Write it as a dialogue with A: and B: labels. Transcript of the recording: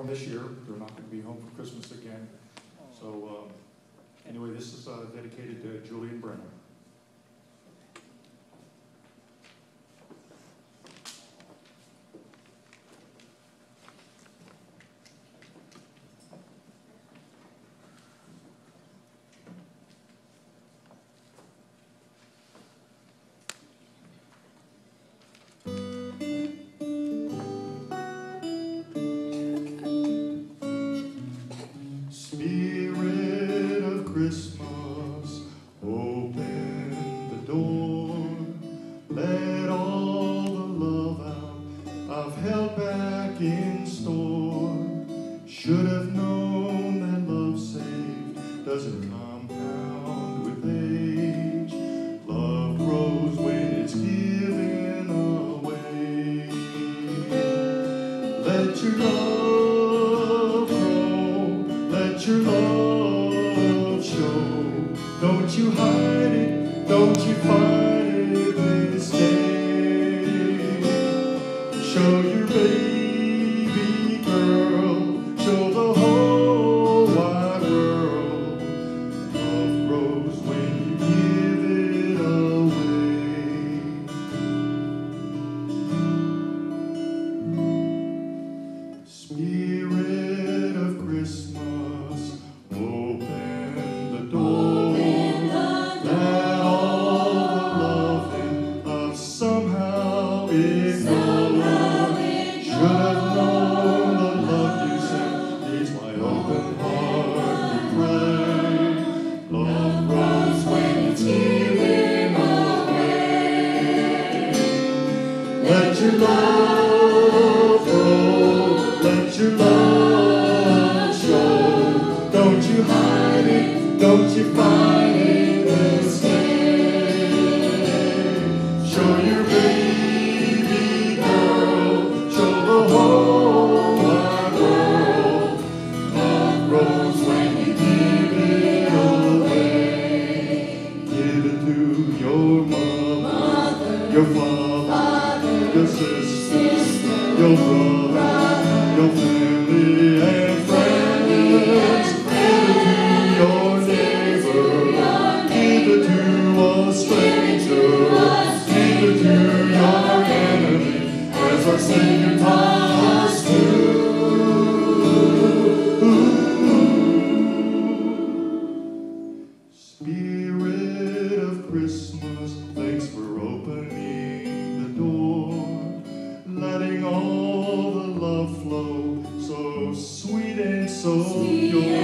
A: this year. They're not going to be home for Christmas again. So anyway, this is dedicated to Julie and Brennan.
B: Spirit of Christmas, open the door. Let all the love out I've held back in store. Should have known that love saved doesn't compound with age. Love grows when it's given away. Let your love grow, let your love show. Don't you hide it, don't you fight it this day. Show your baby girl, show the whole wide world. Love grows when you give it away. Spirit of Christmas, open the door. Let all the loving I've somehow ignored. Should have known the love you sent needs my open heart to pray. Love grows when it's given away. Let your love grow, let your love show. Don't you hide it, don't you fight it this day. Show your baby girl, show the whole wide world. Love grows when you give it away. Give it to your mother, your father, your sister, your brother, your family and friends. Give it to your neighbor, give it to a stranger, give it to your enemy, as our Savior taught us to. Spirit of Christmas, thanks for opening the door, letting all the love flow, so sweet and so pure.